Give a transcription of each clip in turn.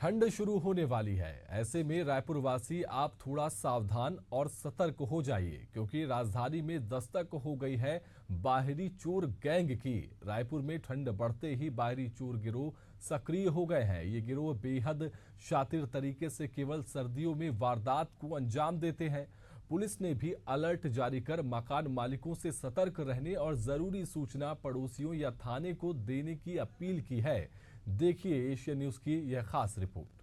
ठंड शुरू होने वाली है। ऐसे में रायपुर वासी आप थोड़ा सावधान और सतर्क हो जाइए, क्योंकि राजधानी में दस्तक हो गई है बाहरी चोर गैंग की। रायपुर में ठंड बढ़ते ही बाहरी चोर गिरोह सक्रिय हो गए हैं। ये गिरोह बेहद शातिर तरीके से केवल सर्दियों में वारदात को अंजाम देते हैं। पुलिस ने भी अलर्ट जारी कर मकान मालिकों से सतर्क रहने और जरूरी सूचना पड़ोसियों या थाने को देने की अपील की है। देखिए एशिया न्यूज की यह खास रिपोर्ट।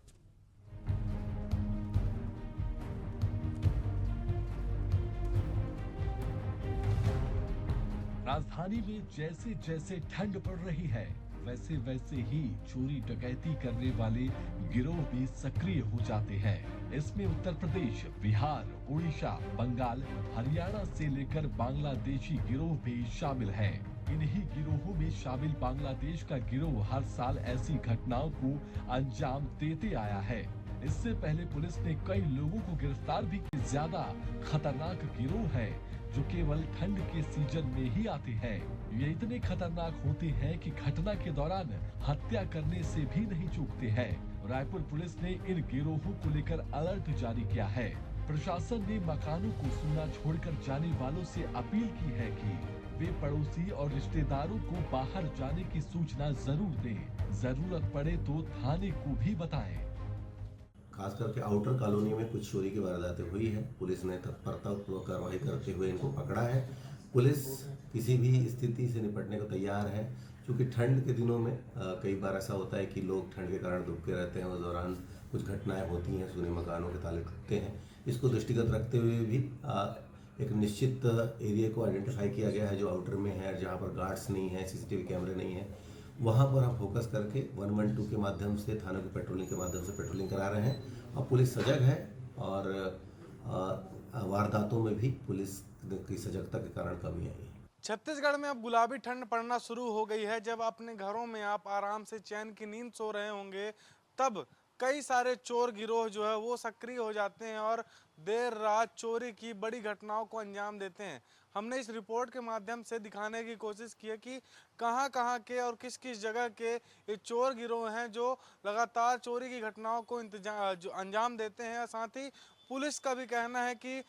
राजधानी में जैसे जैसे ठंड पड़ रही है, वैसे वैसे ही चोरी डकैती करने वाले गिरोह भी सक्रिय हो जाते हैं। इसमें उत्तर प्रदेश, बिहार, उड़ीसा, बंगाल, हरियाणा से लेकर बांग्लादेशी गिरोह भी शामिल हैं। इन्हीं गिरोहों में शामिल बांग्लादेश का गिरोह हर साल ऐसी घटनाओं को अंजाम देते आया है। इससे पहले पुलिस ने कई लोगों को गिरफ्तार भी किया। ज्यादा खतरनाक गिरोह है जो केवल ठंड के सीजन में ही आते हैं। ये इतने खतरनाक होते हैं कि घटना के दौरान हत्या करने से भी नहीं चूकते हैं। रायपुर पुलिस ने इन गिरोहों को लेकर अलर्ट जारी किया है। प्रशासन ने मकानों को सूना छोड़कर जाने वालों से अपील की है कि वे पड़ोसी और रिश्तेदारों को बाहर जाने की सूचना जरूर दें। जरूरत पड़े तो थाने को भी बताएं। खास करके आउटर कॉलोनी में कुछ चोरी की वारदातें हुई है। पुलिस ने तत्परतापूर्वक कार्रवाई करते हुए इनको पकड़ा है। पुलिस किसी भी स्थिति से निपटने को तैयार है, क्योंकि ठंड के दिनों में कई बार ऐसा होता है कि लोग ठंड के कारण दुबके रहते हैं। उस दौरान कुछ घटनाएं होती हैं, सूने मकानों के ताले टूटते हैं। इसको दृष्टिगत रखते हुए भी एक निश्चित एरिया को आइडेंटिफाई किया गया है जो आउटर में है, जहाँ पर गार्ड्स नहीं है, सीसीटीवी कैमरे नहीं है। वहाँ पर हम फोकस करके 112 के माध्यम से, थानों की पेट्रोलिंग के माध्यम से पेट्रोलिंग करा रहे हैं। और पुलिस सजग है और वारदातों में भी पुलिस की सजगता के कारण कमी आई है। छत्तीसगढ़ में अब गुलाबी ठंड पड़ना शुरू हो गई है। जब अपने घरों में आप आराम से चैन की नींद सो रहे होंगे, तब कई सारे चोर गिरोह जो है वो सक्रिय हो जाते हैं और देर रात चोरी की बड़ी घटनाओं को अंजाम देते हैं। हमने इस रिपोर्ट के माध्यम से दिखाने की कोशिश की है कि कहां-कहां के और किस किस जगह के ये चोर गिरोह हैं जो लगातार चोरी की घटनाओं को अंजाम देते हैं। साथ ही पुलिस का भी कहना है कि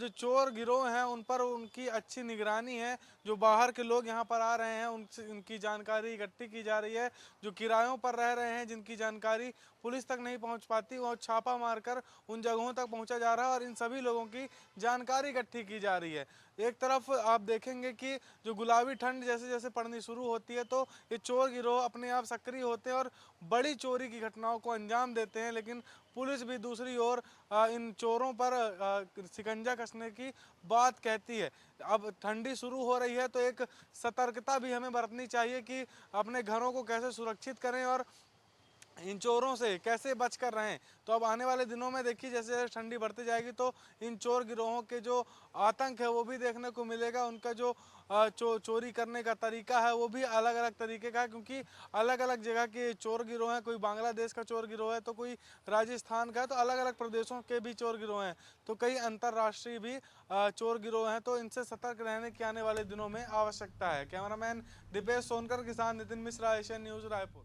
जो चोर गिरोह हैं उन पर उनकी अच्छी निगरानी है। जो बाहर के लोग यहाँ पर आ रहे हैं उनसे उनकी जानकारी इकट्ठी की जा रही है। जो किरायों पर रह रहे हैं, जिनकी जानकारी पुलिस तक नहीं पहुँच पाती, वो छापा मारकर उन जगहों तक पहुँचा जा रहा है और इन सभी लोगों की जानकारी इकट्ठी की जा रही है। एक तरफ आप देखेंगे कि जो गुलाबी ठंड जैसे जैसे पड़नी शुरू होती है तो ये चोर गिरोह अपने आप सक्रिय होते हैं और बड़ी चोरी की घटनाओं को अंजाम देते हैं। लेकिन पुलिस भी दूसरी ओर इन चोरों पर शिकंजा कसने की बात कहती है। अब ठंडी शुरू हो रही है तो एक सतर्कता भी हमें बरतनी चाहिए कि अपने घरों को कैसे सुरक्षित करें और इन चोरों से कैसे बचकर रहें। तो अब आने वाले दिनों में देखिए जैसे जैसे ठंडी बढ़ती जाएगी तो इन चोर गिरोहों के जो आतंक है वो भी देखने को मिलेगा। उनका जो चोरी करने का तरीका है वो भी अलग अलग तरीके का है, क्योंकि अलग अलग जगह के चोर गिरोह हैं। कोई बांग्लादेश का चोर गिरोह है तो कोई राजस्थान का है, तो अलग अलग प्रदेशों के भी चोर गिरोह हैं, तो कई अंतर्राष्ट्रीय भी चोर गिरोह हैं। तो इनसे सतर्क रहने की आने वाले दिनों में आवश्यकता है। कैमरामैन दीपेश सोनकर के साथ नितिन मिश्रा, एशियन न्यूज, रायपुर।